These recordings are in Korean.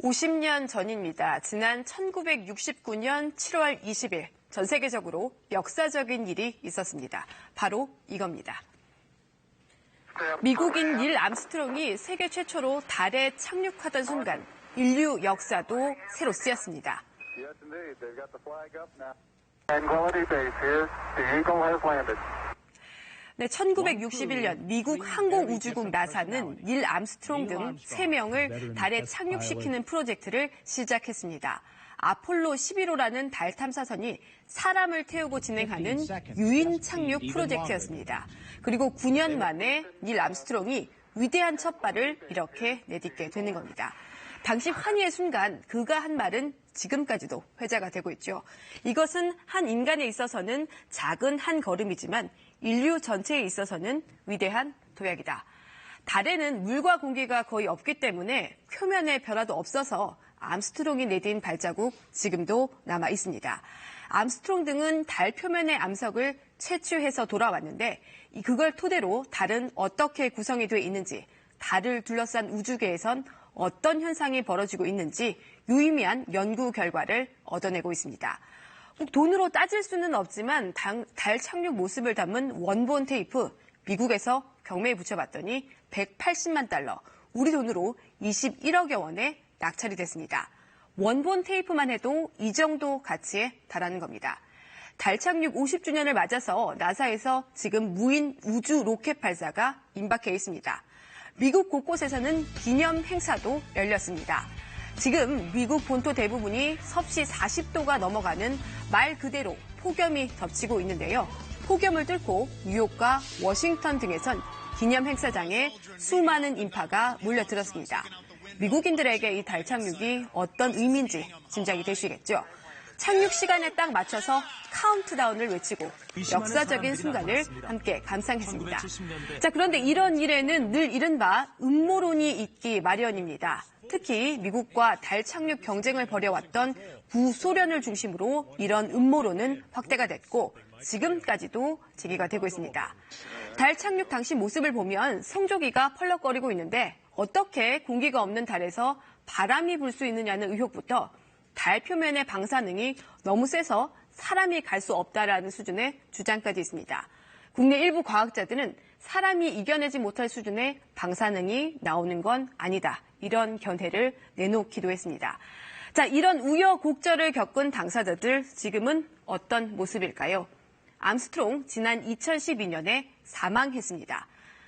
50년 전입니다. 지난 1969년 7월 20일 전 세계적으로 역사적인 일이 있었습니다. 바로 이겁니다. 미국인 닐 암스트롱이 세계 최초로 달에 착륙하던 순간 인류 역사도 새로 쓰였습니다. 네, 1961년 미국 항공우주국 나사는 닐 암스트롱 등 3명을 달에 착륙시키는 프로젝트를 시작했습니다. 아폴로 11호라는 달 탐사선이 사람을 태우고 진행하는 유인 착륙 프로젝트였습니다. 그리고 9년 만에 닐 암스트롱이 위대한 첫 발을 이렇게 내딛게 되는 겁니다. 당시 환희의 순간 그가 한 말은 지금까지도 회자가 되고 있죠. 이것은 한 인간에 있어서는 작은 한 걸음이지만 인류 전체에 있어서는 위대한 도약이다. 달에는 물과 공기가 거의 없기 때문에 표면에 변화도 없어서 암스트롱이 내딘 발자국 지금도 남아 있습니다. 암스트롱 등은 달 표면의 암석을 채취해서 돌아왔는데 그걸 토대로 달은 어떻게 구성이 돼 있는지, 달을 둘러싼 우주계에선 어떤 현상이 벌어지고 있는지 유의미한 연구 결과를 얻어내고 있습니다. 꼭 돈으로 따질 수는 없지만 달 착륙 모습을 담은 원본 테이프 미국에서 경매에 붙여봤더니 180만 달러, 우리 돈으로 21억여 원에 낙찰이 됐습니다. 원본 테이프만 해도 이 정도 가치에 달하는 겁니다. 달 착륙 50주년을 맞아서 나사에서 지금 무인 우주 로켓 발사가 임박해 있습니다. 미국 곳곳에서는 기념 행사도 열렸습니다. 지금 미국 본토 대부분이 섭씨 40도가 넘어가는 말 그대로 폭염이 덮치고 있는데요. 폭염을 뚫고 뉴욕과 워싱턴 등에선 기념 행사장에 수많은 인파가 몰려들었습니다. 미국인들에게 이 달 착륙이 어떤 의미인지 짐작이 되시겠죠. 착륙 시간에 딱 맞춰서 카운트다운을 외치고 역사적인 순간을 함께 감상했습니다. 자, 그런데 이런 일에는 늘 이른바 음모론이 있기 마련입니다. 특히 미국과 달 착륙 경쟁을 벌여왔던 구소련을 중심으로 이런 음모론은 확대가 됐고 지금까지도 제기가 되고 있습니다. 달 착륙 당시 모습을 보면 성조기가 펄럭거리고 있는데 어떻게 공기가 없는 달에서 바람이 불 수 있느냐는 의혹부터 달 표면의 방사능이 너무 세서 사람이 갈 수 없다라는 수준의 주장까지 있습니다. 국내 일부 과학자들은 사람이 이겨내지 못할 수준의 방사능이 나오는 건 아니다. 이런 견해를 내놓기도 했습니다. 자, 이런 우여곡절을 겪은 당사자들 지금은 어떤 모습일까요? 암스트롱 지난 2012년에 사망했습니다.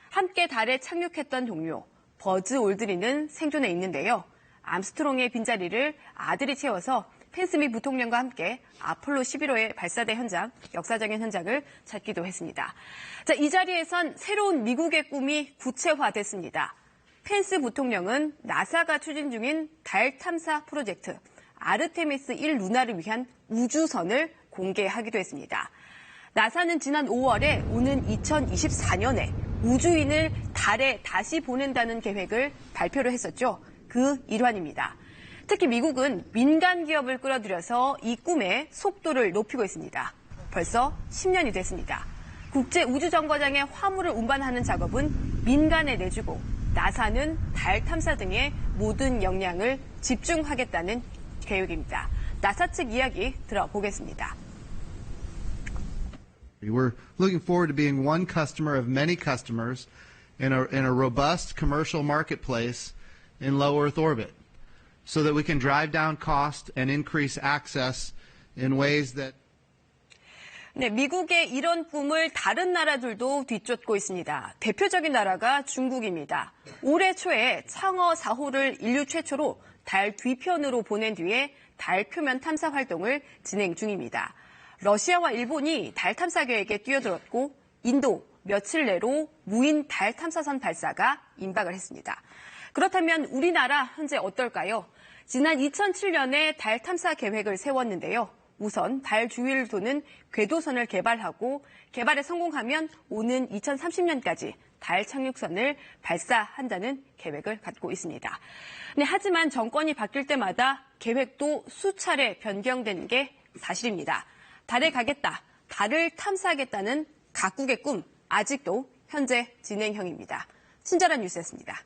함께 달에 착륙했던 동료 버즈 올드린은 생존해 있는데요. 암스트롱의 빈자리를 아들이 채워서 펜스미 부통령과 함께 아폴로 11호의 발사대 현장, 역사적인 현장을 찾기도 했습니다. 자, 이 자리에선 새로운 미국의 꿈이 구체화됐습니다. 펜스 부통령은 나사가 추진 중인 달 탐사 프로젝트 아르테미스 1 루나를 위한 우주선을 공개하기도 했습니다. 나사는 지난 5월에 오는 2024년에 우주인을 달에 다시 보낸다는 계획을 발표를 했었죠. 그 일환입니다. 특히 미국은 민간 기업을 끌어들여서 이 꿈의 속도를 높이고 있습니다. 벌써 10년이 됐습니다. 국제우주정거장에 화물을 운반하는 작업은 민간에 내주고 나사는 달 탐사 등의 모든 역량을 집중하겠다는 계획입니다. 나사 측 이야기 들어보겠습니다. We're looking forward to being one customer of many customers in a robust commercial marketplace in low Earth orbit so that we can drive down cost and increase access in ways that 네, 미국의 이런 꿈을 다른 나라들도 뒤쫓고 있습니다. 대표적인 나라가 중국입니다. 올해 초에 창어 4호를 인류 최초로 달 뒤편으로 보낸 뒤에 달 표면 탐사 활동을 진행 중입니다. 러시아와 일본이 달 탐사 계획에 뛰어들었고 인도 며칠 내로 무인 달 탐사선 발사가 임박을 했습니다. 그렇다면 우리나라 현재 어떨까요? 지난 2007년에 달 탐사 계획을 세웠는데요. 우선 달 주위를 도는 궤도선을 개발하고 개발에 성공하면 오는 2030년까지 달 착륙선을 발사한다는 계획을 갖고 있습니다. 네, 하지만 정권이 바뀔 때마다 계획도 수차례 변경되는 게 사실입니다. 달에 가겠다, 달을 탐사하겠다는 각국의 꿈 아직도 현재 진행형입니다. 친절한 뉴스였습니다.